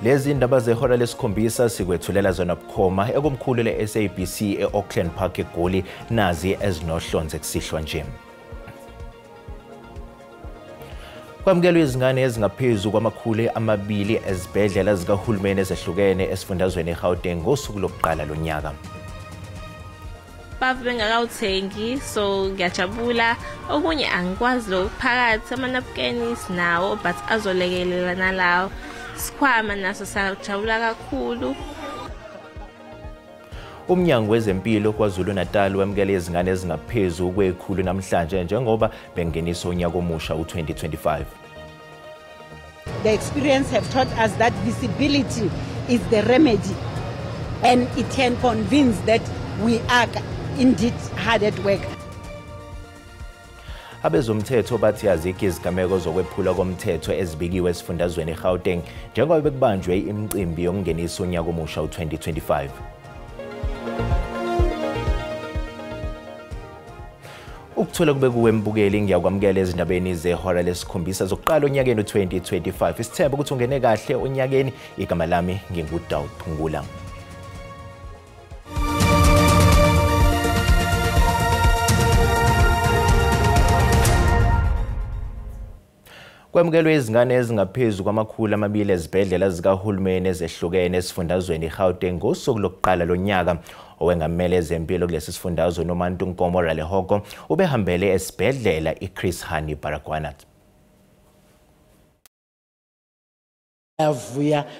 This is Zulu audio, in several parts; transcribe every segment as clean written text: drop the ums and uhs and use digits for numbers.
Lezi ndaba zehora lesikhombisa sikwethulela zona bukhoma ekumkhulu le-SABC e-Auckland Park eGoli nazi ezinohlonze kusihlwa nje. Kwamukelwe izingane ezingaphezu kwama200 ezibhedlela zikahulumeni ezehlukene esifundazweni eGauteng ngosuku lokuqala lonyaka. Baba bengakawuthengi so ngiyajabula okunye angikwazi lo phakathi amanapukeni sinawo but azolekelela nalawo sikhwama naso sajabula kakhulu. Umnyango wezempilo KwaZulu-Natal wamukele izingane ezingaphezu kwe100 namhlanje njengoba bengenisa unyaka omusha u2025. The experience have taught us that visibility is the remedy and it can convince that we are indeed hard at work. Abezomthetho bathi azikho izigameko zokwephula komthetho ezibikiwe esifundazweni eGauteng njengoba bekubanjwe imicimbi yokungenisa unyaka omusha u2025. Ukuthola kube kuwembukeli ngiyakwamukela ezindabeni zehora lesikhombisa zokuqala onyakeni u2025. Isithemba ukuthi ungene kahle onyakeni. Igama lami nginguDawu Phungula. Kwamukelwe izingane ezingaphezu kwama200 ezibhedlela zikahulumeni ezehlukene esifundazweni eGauteng ngosuku lokuqala lonyaka. Owengamele ezempilo kulesi sifundazwe noMantu Nkomo Ralehoko ubehambele esibhedlela iChris Hani Baragwanath.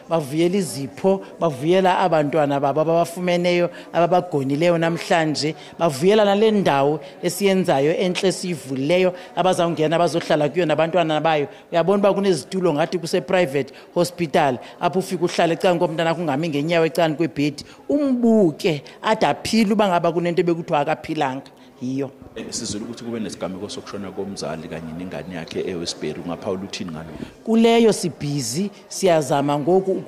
Bavuyela izipho, bavuyela abantwana babo abafumeneyo ababagonileyo namhlanje, bavuyela nale ndawo esiyenzayo enhle sivuleyo abazawungena bazohlala kuyo nabantwana bayo. Uyabona ba kunezitulo ngathi kuse private hospital apho ufika uhlala ecane komntana kungami ngenyawo ecane kwebhedi umbuke adaphila bangaba kunento bekuthiwa akaphilanga. Yiyo sizwe ukuthi kube nesigameko sokushona komzali kanye nengane yakhe eWestbury ungaphawula uthini ngalo? Kuleyo sibhizi siyazama ngoku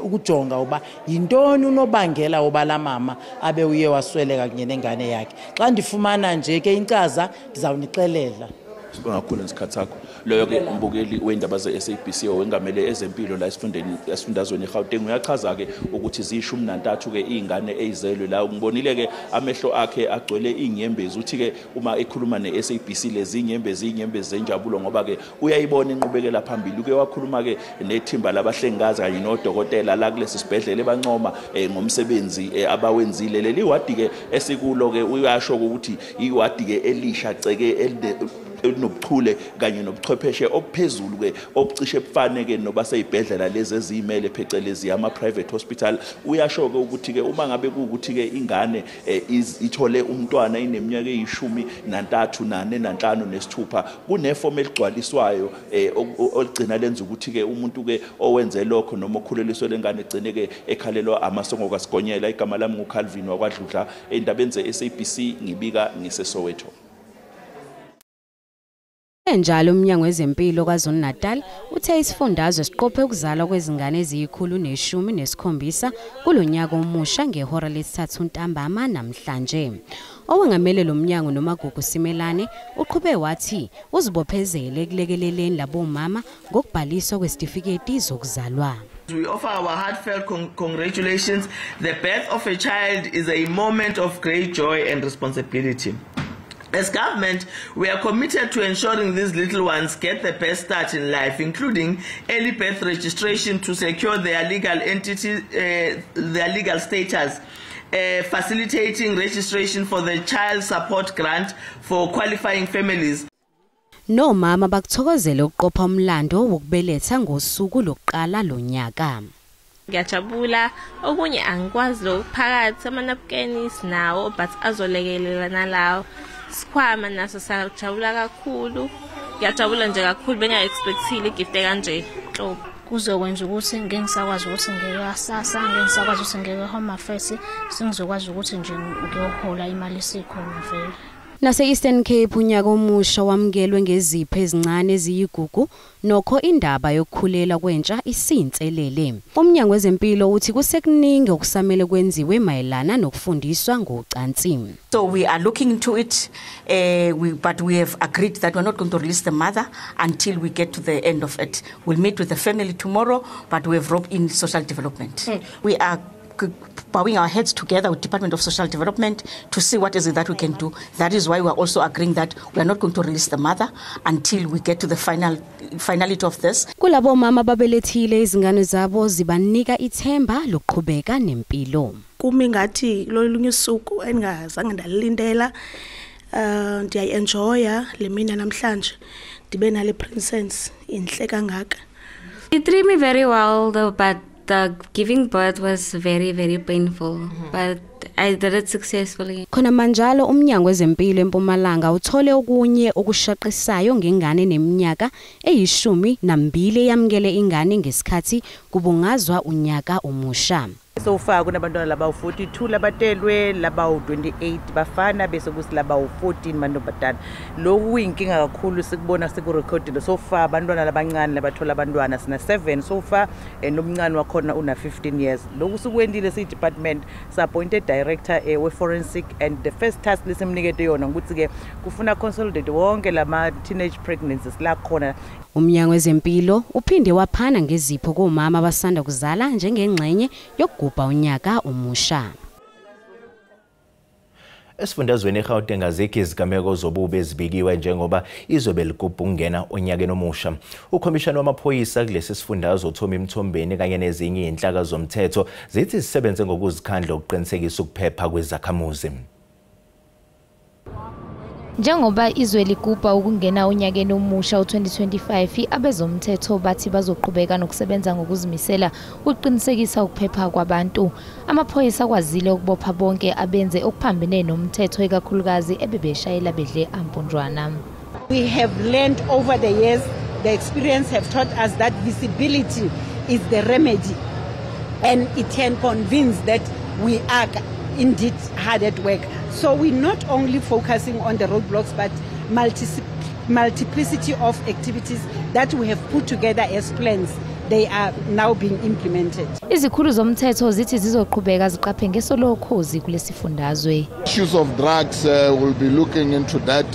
ukujonga uba yintoni unobangela obala mama abe uye wasweleka kunye nengane yakhe. Xa ndifumana nje ke inkaza ndizawunixelela. Singakhula ngesikhathi sakho loyo ke umbukeli weindaba ze-SABC owengamele ezempilo la esifundazweni eGauteng uyachaza ke ukuthi ziyi13 ke izingane ezizelwe la ngibonile ke amehlo akhe agcwele inyembezi uthi ke uma ekhuluma ne-SABC lezi inyembezi zenjabulo ngoba ke uyayibona inqubekela phambili uke wakhuluma ke nethimba labahlengazi kanye nodokotela la kulesi sibhedlela ebancoma ngomsebenzi abawenzile leli wadi ke esikulo ke uyasho ukuthi iwadi ke elisha ceke nobuchule kanye nobuchwepheshe obuphezulu ke obucishe bufane ke noba seyibhedlela lezi ezimele phecelezi ama private hospital. Uyasho ke ukuthi ke uma ngabe kuukuthi ke ingane ithole umntwana ineminyaka eyi13 4 5 nesithupha kunefomu eligcwaliswayo oligcina lenza ukuthi ke umuntu ke owenze lokho noma okhuleliswe lengane egcine ke ekhalelwa amasongo kaSigonyela. Igama lami nguCalvin wakwaDludla endabeni ze-SABC ngibika ngiseSoweto. Njalo umnyango wezempilo KwaZulu-Natal uthe isifundazwe siqophe ukuzalwa kwezingane eziyi117 kulonyaka omusha ngehora lesithathu ntambama namhlanje. Owengamele lo mnyango noMagugu Simelane uqhube wathi uzibophezele ekulekeleleni labo mama ngokubhaliswa kwesitifiketi zokuzalwa. We offer our heartfelt congratulations. The birth of a child is a moment of great joy and responsibility. As government, we are committed to ensuring these little ones get the best start in life, including early birth registration to secure their legal status, facilitating registration for the child support grant for qualifying families. No mama bakuthokozele ukuqopha umlando wokubeletha ngosuku lokuqala lonyaka. Ngiyajabula okunye angikwazi lo phakathi amanapukeni sinawo but azolekelela nalawo sikhwama naso sajabula kakhulu. Ngiyajabula nje kakhulu benga-expectile igift kanje. Kuzokwenza ukuthi ngisakwazi ukuthi ngiyasasa ngisakwazi ukuthi ngiye home affairs singizokwazi ukuthi nje ngiyohola imali esikhona vele. Nase Eastern Cape unyaka omusha wamkelwe ngezipho ezincane eziyigugu nokho indaba yokukhulela kwentsha isinselele. Umnyango wezempilo uthi kusekuningi okusamele kwenziwe mayelana nokufundiswa ngocansi. So we are looking into it, but we have agreed that we're not going to release the mother until we get to the end of it. We'll meet with the family tomorrow, but we have roped in social development. We are bowing our heads together with Department of Social Development to see what is it that we can do. That is why we are also agreeing that we are not going to release the mother until we get to the finality of this. Kulabo mama babelethile izingane zabo zibanika ithemba lokuqhubeka nempilo. Kumi ngathi lolunye usuku engazange ndalindela ndiyayenjoya lemina namhlanje ndibe nale princess inhle kangaka. It treated me very well though, but the giving birth was very, very painful, but I did it successfully. Khona manjalo umnyango wezempilo eMpumalanga uthole okunye okushaqisayo ngengane neminyaka eyi12 eyamkele ingane ngesikhathi kubungazwa unyaka omusha. So far kunabantwana laba u42 labatelwe laba u28 bafana bese kusilaba u14 mantombazana. Lokhu kuyinkinga kakhulu sikubona sikurecordile so far abantwana labancane labathola abantwana sina 7 so far nomncane wakhona una 15 years. Lokhu sikwendile si department appointed director we forensic, and the first task lesimnikete yona ukuthi ke kufuna consolidate wonke lama teenage pregnancies la khona. Umnyango wezempilo uphinde waphana ngezipho komama abasanda kuzala njengengxenye yokugubha unyaka omusha. Esifundazweni eGauteng azikho izigameko zobubi ezibikiwe njengoba izobe ligubha ukungena onyakeni omusha. Ukhomishana wamaphoyisa kulesi sifundazwe uThomi Mthombeni kanye nezinye inhlaka zomthetho zithi zisebenze ngokuzikhandla ukuqinisekisa ukuphepha kwezakhamuzi. Njengoba izwe ligubha ukungena onyakeni omusha u2025, abezomthetho bathi bazoqhubeka nokusebenza ngokuzimisela ukuqinisekisa ukuphepha kwabantu. Amaphoyisa kwazile ukubopha bonke abenze okuphambene nomthetho ekakhulukazi ebebeshayela bedle ampunjwana. We have learned over the years, the experience have taught us that visibility is the remedy, and it can convince that we are indeed hard at work. So we're not only focusing on the roadblocks, but multiplicity of activities that we have put together as plans. They are now being implemented. Izikhulu zomthetho zithi zizoqhubeka ziqaphe ngesolokhozi kulesifundazwe. Issues of drugs will be looking into that,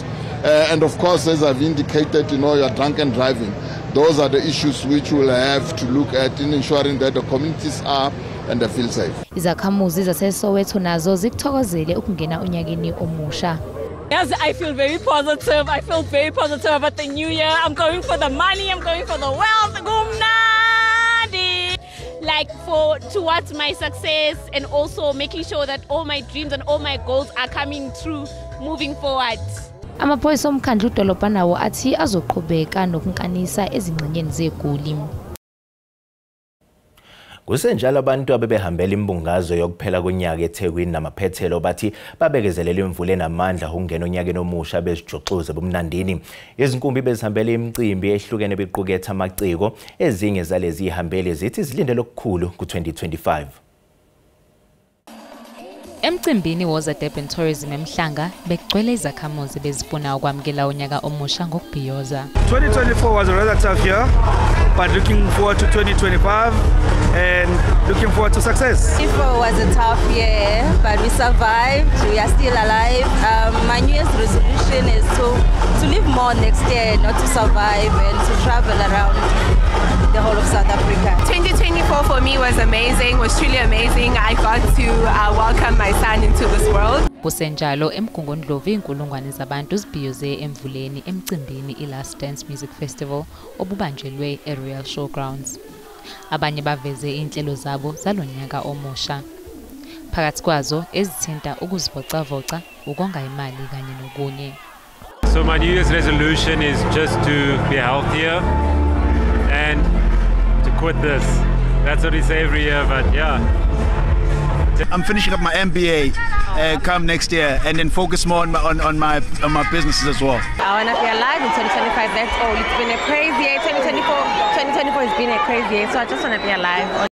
and of course, as I've indicated, your drunken driving. Those are the issues which we'll have to look at in ensuring that the communities are and they feel safe. Izakhamuzi zaseSoweto nazo zikuthokozele ukungena onyakeni omusha. Yes, I feel very positive. I feel very positive about the new year. I'm going for the money, I'm going for the wealth. Like towards my success, and also making sure that all my dreams and all my goals are coming true moving forward. Amaphoyisa omkhandlu udolobha nawo athi azoqhubeka nokunkanisa ezingxenyeni zegoli. Kusenjalo abantu abebehambela imbungazo yokuphela konyaka eThekwini namaphethelo bathi babekezelele imvula enamandla ukungena onyakeni omusha bezijuxuze bomnandini. Izinkumbi bezihambela imicimbi ehlukene bequketha amaciko, ezinye zalezi ihambele zithi zilindele okukhulu ku2025. Emcimbini woza Durban Tourism eMhlanga bekugcwele izakhamuzi bezifuna ukwamkela onyaka omusha ngokubhiyoza. 2024 was a rather tough year, but looking forward to 2025 and looking forward to success. 2024 was a tough year, but we survived. We are still alive. My New Year's resolution is to live more next year, not to survive, and to travel around the whole of South Africa. 2024 for me was amazing, was truly amazing. I got to welcome my son into this world. Kusenjalo eMgungundlovu inkulungwane zabantu zibhiyoze emvuleni emcimbini iLast Dance Music Festival obubanjelwe eRoyal Showgrounds. Abanye baveze inhlelo zabo zalonyaka omusha. Phakathi kwazo ezithinta ukuzivocavoca, ukonga imali kanye nokunye. So my New Year's resolution is just to be healthier and to quit this. That's what we say every year, but yeah. I'm finishing up my MBA come next year, and then focus more on my businesses as well. I want to be alive in 2025, that's all. It's been a crazy year. 2024 has been a crazy year, so I just want to be alive.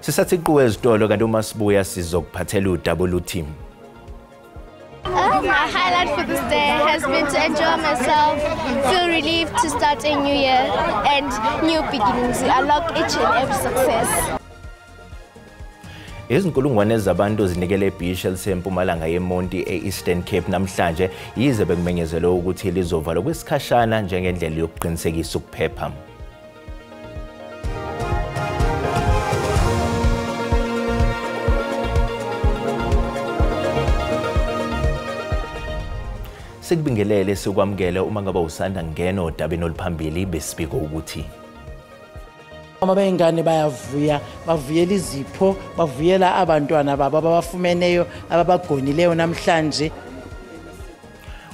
Sisathi kuwe ezitolo kanti uma sibuya sizokuphathela uDouble team. my highlight for this day has been to enjoy myself, feel relieved to start a new year and new beginnings. I unlock each and every success. Izinkulungwane zabantu zinikele eBhishi elisempumalanga yeMonti eEastern Cape namhlanje yize bekumenyezelwe ukuthi lizovalwa kwesikhashana njengendlela yokuqinisekisa ukuphepha. Sikubingelele sikwamukele uma ngaba usanda ngena odabeni oluphambili besibiko ukuthi Mama bengane bayavuya bavuyela izipho bavuyela abantwana babo ababafumeneyo ababagonileyo namhlanje.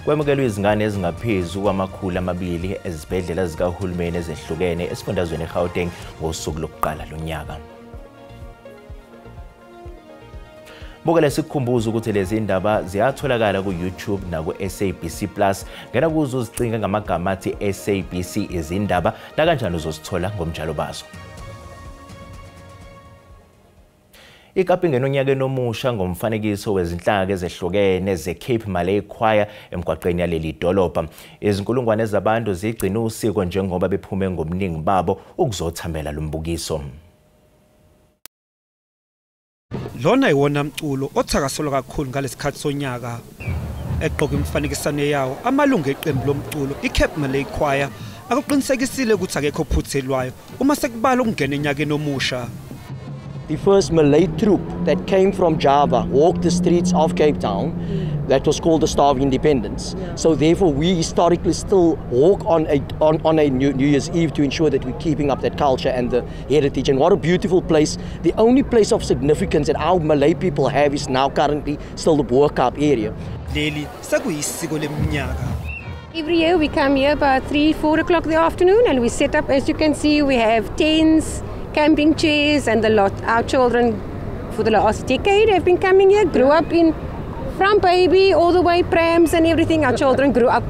Kwemukelwe izingane ezingaphezu kwamakhulu amabili ezibhedlela zikahulumeni ezehlukene esifundazweni eGauteng ngosuku lokuqala lonyaka. Bukele sikukhumbuza ukuthi lezi indaba ziyatholakala ku YouTube na ku SABC Plus. Ngena kuzo uzicinga ngamagama athi SABC izindaba la kanjani uzosithola ngomjalo bazo. Ikapi ngenonyakeni omusha ngomfanekiso wezinhlaka ezehlukene ze-Cape Malay Choir emgwaqeni yaleli dolobha. Izinkulungwane zabantu zigcina usiko njengoba bephume ngomningi babo ukuzothambela lombukiso. Lona iwona mculo othakaselwa kakhulu ngalesikhathi sonyaka eqoqa imfanekisano yawo amalungu eqembu lomculo iCape Malay Choir akuqinisekisile ukuthi akekho phuthelwayo uma sekubala ukungena enyakeni omusha. The first Malay troupe that came from Java walked the streets of Cape Town. That was called the Star of Independence. So therefore we historically still walk on a New Year's Eve to ensure that we're keeping up that culture and the heritage. And what a beautiful place. The only place of significance that our Malay people have is now currently still the Boerkaap area. Every year we come here about 3-4 o'clock in the afternoon and we set up, as you can see, we have tents, camping chairs and the lot. Our children for the last decade have been coming here, grew up from baby all the way prams and everything. Our children grew up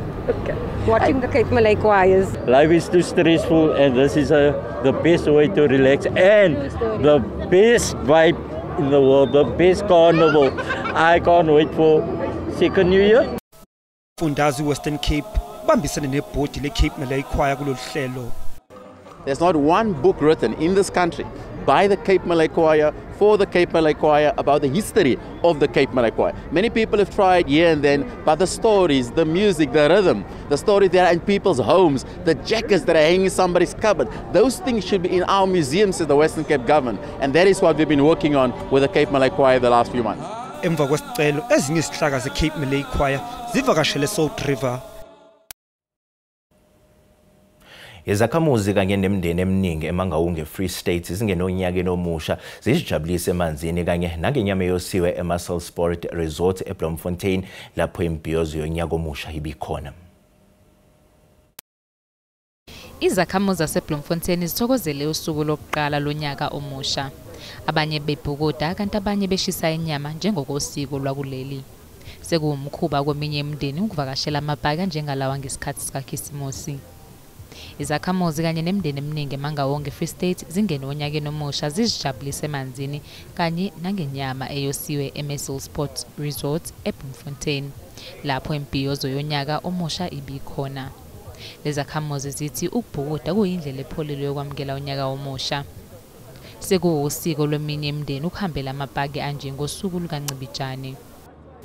watching the Cape Malay choirs. Life is too stressful and this is the best way to relax and the best vibe in the world, the best carnival. I can't wait for second New Year. Fundazi Western Cape bambisene nebhodi le-Cape Malay Choir kulolu hlelo. There's not one book written in this country by the Cape Malay Choir, for the Cape Malay Choir, about the history of the Cape Malay Choir. Many people have tried here and then, but the stories, the music, the rhythm, the stories that are in people's homes, the jackets that are hanging in somebody's cupboard, those things should be in our museums as the Western Cape government. And that is what we've been working on with the Cape Malay Choir the last few months. Emva kwesicelo ezinye izihlaka ze-Cape Malay Choir zivakashele Salt River. Izakhamuzi kanye nemindeni eminingi eMangaung eFree State zingenonyakeni omusha zizijabulisa emanzini kanye nangenyama yosiwe eMuscle Sport Resort eBloemfontein lapho imibhiyozo yonyaka omusha ibikhona. Izakhamuzi zaseBloemfontein zithokozele usuku lokuqala lonyaka omusha. Abanye bebhukuda kanti abanye beshisa inyama njengokosiko lwakuleli. Sekuwumkhuba kweminye imindeni ukuvakashela amabhaki njengalawa ngesikhathi sikaKhisimusi. Izakhamuzi kanye nemindeni eminingi eMangaung eFree State zingene onyakeni omusha zizijabulisa emanzini kanye nangenyama eyosiwe eMuscle Sport Resort eBloemfontein lapho imphiyozo yonyaka omusha ibikhona. Lezakhamuzi zithi ukubhukuda kuyindlela epholile yokwamukela unyaka omusha. Sekuwusiko lweminye imindeni ukuhambela amabhaki anje ngosuku lukaNcibijane.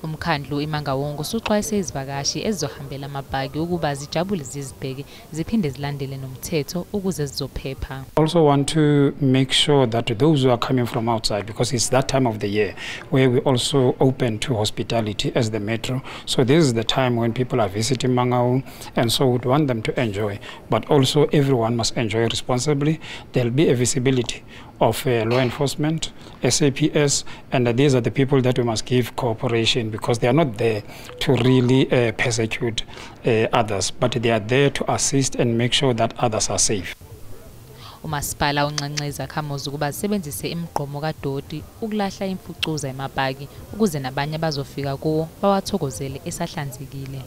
Umkhandlu iMangaung usuxwayise izivakashi ezizohambela amabhaki ukuba zijabule zizibheke ziphinde zilandele nomthetho ukuze zizophepha. Also want to make sure that those who are coming from outside, because it's that time of the year where we also open to hospitality as the metro. So this is the time when people are visiting Mangaung, and so would want them to enjoy. But also everyone must enjoy responsibly. There'll be a visibility of law enforcement, SAPS, and these are the people that we must give cooperation because they are not there to really persecute others, but they are there to assist and make sure that others are safe. Umasipala unxanxe izakhamuzi ukuba zisebenzise imigqomo kadoti ukulahla imfucuza emabhaki ukuze nabanye bazofika kuwo bawathokozele esahlanzekile.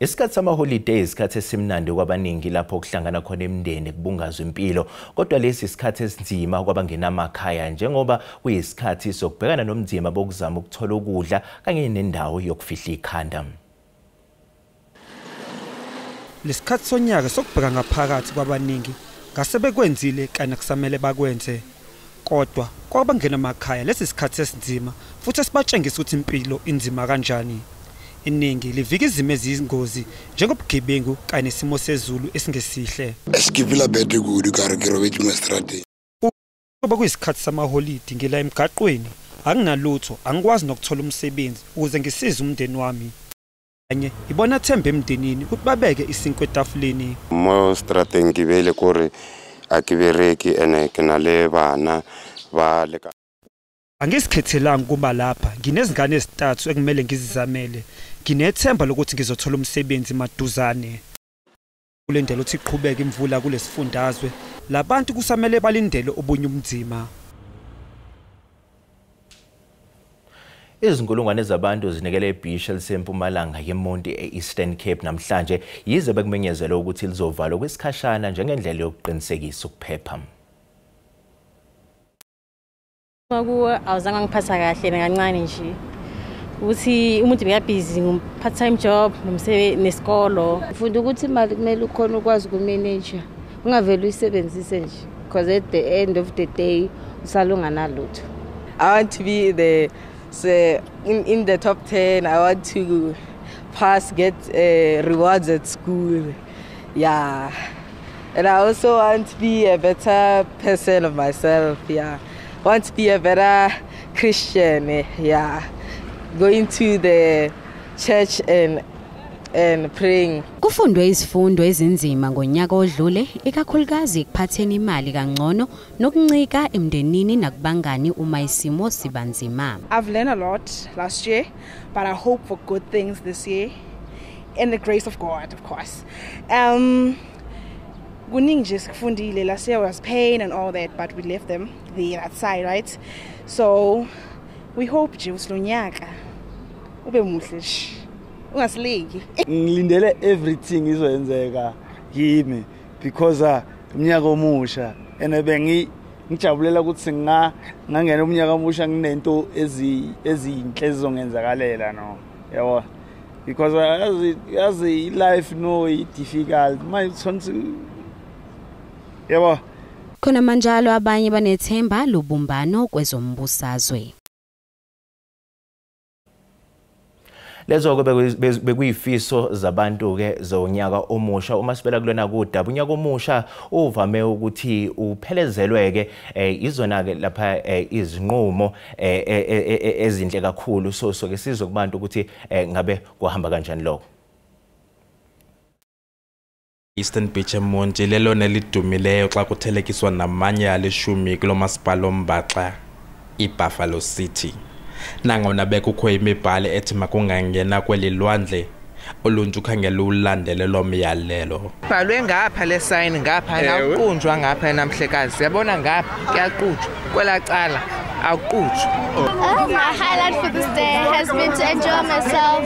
Isikhathi sama-holidays isikhathi esimnandi kwabaningi lapho kuhlangana khona imindeni kubungazwa impilo, kodwa lesi isikhathi esinzima kwabangenamakhaya njengoba kuyisikhathi sokubhekana nomzima bokuzama ukuthola ukudla kanye nendawo yokufihla ikhanda. Lesikhathi sonyaka sokubheka ngaphakathi kwabaningi ngase bekwenzile kana kusamele bakwenze, kodwa kwabangenamakhaya lesi isikhathi esinzima futhi esibatshengisa ukuthi impilo inzima kanjani. Iningi livika izimo ezingozi njengobugebengu kanye nesimo sezulu esingesihle. Esikivila bede kudu karikiro wethi mastrate. Kuba kuyisikhathi samaholidi ngila emgaqweni, anginalutho, angikwazi nokuthola umsebenzi ukuze ngisize umndeni wami. Kanye ibona thembe emndenini ukuthi babeke isinkwe etafuleni. Mo strate ngibele kore akibereki ene kenale bana ba leka. Angisikhethelanga kuba lapha nginezingane ezintathu ekumele ngizizamele. Nginethemba lokuthi ngizothola umsebenzi maduzane. Kulendlela ukuthi iqhubeke imvula kulesifundazwe, labantu kusamele balindele obunye ubunzima. Izinkulungwane zabantu zinikele eBhishi elisempumalanga yeMonti eEastern Cape namhlanje yize bekumenyezelwe ukuthi lizovalwa kwesikhashana njengendlela yokuqinisekisa ukuphepha. Awuzange ngiphatha kahle nakancane nje. Uthi umuntu bekabhizi part time job nomsebenzi nesikolo. Ufunda ukuthi imali kumele ukhona ukwazi ukumanage. Ungavele uyisebenzise nje because at the end of the day usalunga nalutho. I want to be in the top 10. I want to get rewards at school. Yeah. And I also want to be a better person of myself. Yeah. Want to be a better Christian. Yeah. Going to the church and praying. Kufundwe izifundo ezinzima ngonyaka odlule ikakhulukazi ekuphatheni imali kangcono nokuncika emndenini nakubangani uma isimo sibanzima. I've learned a lot last year, but I hope for good things this year in the grace of God, of course. Kuningi nje sikufundile. Last year was pain and all that, but we left them there that side, right? So we hope nje usilonyaka ube muhle nje. Ungasileki. Ngilindele everything izoyenzeka kimi because umnyaka omusha ene ngijabulela ukuthi ngangena umnyaka omusha nginento ezinhle ezizongenzakalela no. Yabo. Because as life no difficult my son. Yabo. Khona manjalo abanye banethemba lobumbano kwezombusazwe. Lezo bekuyifiso zabantu ke zonyaka omusha uma sibela kulona kudaba unyaka omusha uvame ukuthi uphelezelwe ke izona ke lapha izinqumo ezinhle kakhulu so ke sizwe kubantu ukuthi ngabe kuhamba kanjani lokho. Eastern Beach eMonti lelo nelidumileyo xa kuthelekiswa namanye alishumi kulo masipala ombaxa iBuffalo City. Nangona bekukho imibhalo ethi makungangena kweli lwandle oluntu khangela ulandele lo myalelo. Bhalwe ngapha le sign ngapha nawuqunjwa ngapha namhlekazi. Yabona ngapha kuyaqutshwa kwela cala akuqutshwa. My highlight for this day has been to enjoy myself,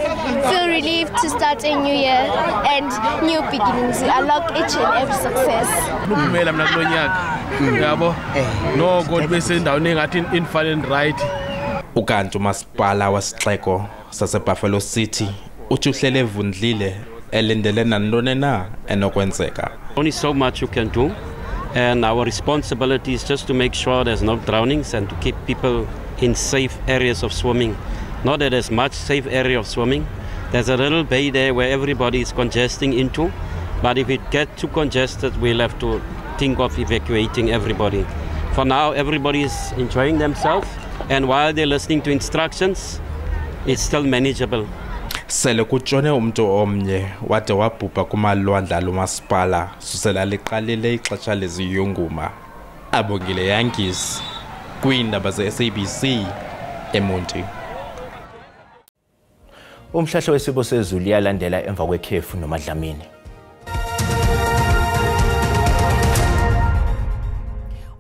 feel relieved to start a new year and new beginnings. Unlock each and every success. Luphumela mina kulonyaka. Yabo. No God besendaweni engathi infal and right. Ukanti umasipala wasixeko saseBuffalo City uthi uhlele evundlile elindele nantoni na enokwenzeka. Only so much you can do, and our responsibility is just to make sure there's no drownings and to keep people in safe areas of swimming. Not that there's much safe area of swimming. There's a little bay there where everybody is congesting into, but if it gets too congested we'll have to think of evacuating everybody. For now everybody is enjoying themselves, and while they're listening to instructions it's still manageable. Sele kutshone umuntu omnye wade wabhubha kumalwandla lomasipala susela liqalile ixesha leziyunguma. Abongile Yankees kwiindaba ze-SABC eMonti. Umhlahlo wesimo sezulu yalandela emva kwekhefu nomadlamini.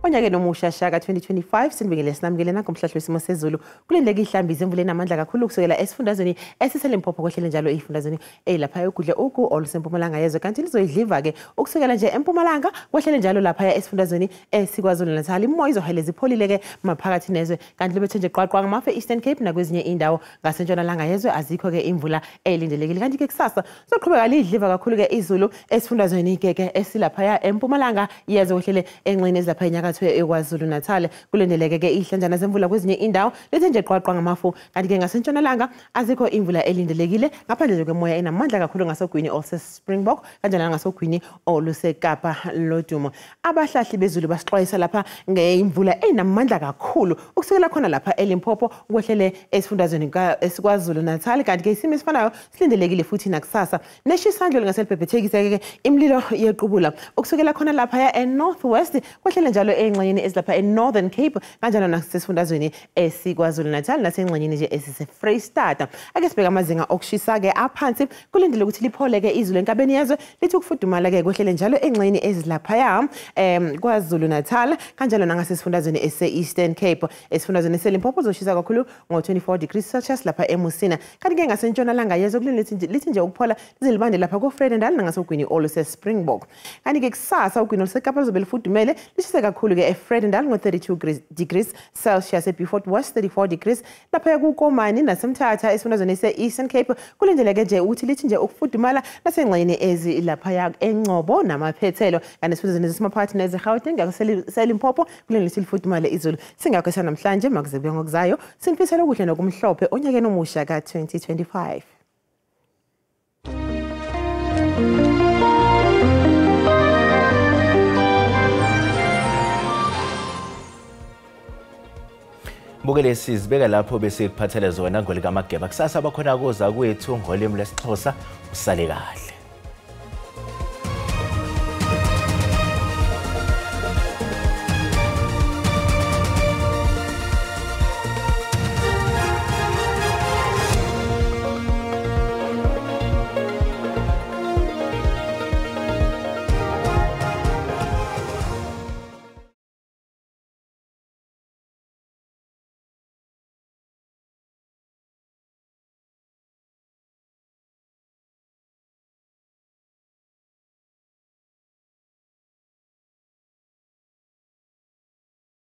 onyakeni omusha shaka 2025 sinibingelele sinamukele nanku umhlahlo wesimo sezulu kulendleke ihlambizi emvula enamandla kakhulu kusukela esifundazweni esiseLimpopo kwehlele njalo ifundazweni elapha eGudle uku olusempumalanga yezwe kanti lizoyidliva ke ukusukela nje empumalanga kwehlele njalo lapha esifundazweni esiKwaZulu Natal imoya izoheleza ipholile ke maphakathi nezwe kanti libethe nje qwaqwa ngamafe Eastern Cape nakwezinye indawo ngasentshonalanga yezwe azikho ke imvula elindelekile kanti ke kusasa soqhubeka lidliva kakhulu ke izulu esifundazweni ke esilapha empumalanga yezwe kwehlele enxeni ezilapha enyakatho eKwaZulu Natal kulendeleke ke ihlanjana zemvula kwezinye indawo lethe nje qwaqwa ngamafu kanti ke ngasentshonalanga azikho imvula elindelekile ngaphandle kwemoya enamandla kakhulu ngasogwini ose-Springbok kanjalo ngasogwini oluseKapa lodumo abahlahli bezulu basixwayisa lapha ngeimvula enamandla kakhulu ukusukela khona lapha eLimpopo kwehlele esifundazweni esikwaZulu Natal kanti ke isimo esifanayo silindelekile futhi nakusasa neshisandlo lingaselibhebhethekisa ke imililo yequbula ukusukela khona lapha eNorthwest kwehlele njalo engxenyeni ezilapha eNorthern Cape kanjalo nasesifundazweni esikwaZulu Natal nasengxenyeni nje esiseFreystata ake sibheka amazinga okushisa ke aphansi kulindele ukuthi liphole ke izulu enkabeni yezwe lithi ukufudumala ke kwehlele njalo engxenyeni ezilapha kwaZulu Natal kanjalo nangasesifundazweni ese-Eastern Cape esifundazweni eseLimpopo zoshisa kakhulu ngo-24 degrees Celsius lapha eMusina kanti ke ngasentshonalanga yezwe kulindele lithi nje ukuphola lizilibande lapha koFredendal nangasogwini oluseSpringbok kanti ke kusasa ugwini oluseKapa lizobe lifudumele lishise kakhulu ke eFredendal ngo-32 degrees Celsius eBeaufort West 34 degrees lapha kuKomani naseMthatha esifundazweni ese-Eastern Cape kulindeleke nje ukuthi lithi nje ukufudumala nasengxenyeni ezilapha eNgcobo namaphethelo kanti esifundazweni ezisemaphakathi nezeGauteng ngaseLimpopo kulindeleke lithi lifudumale izulu singakho sanamhlanje makuze kubuya ngokuzayo sinifisela okuhle nokumhlophe onyakeni omusha ka-2025. Bukele sizibeka lapho bese kuphathele zona ngolika Mageba kusasa bakhona kuza kwethu ngolimi lesiXhosa usale kahle.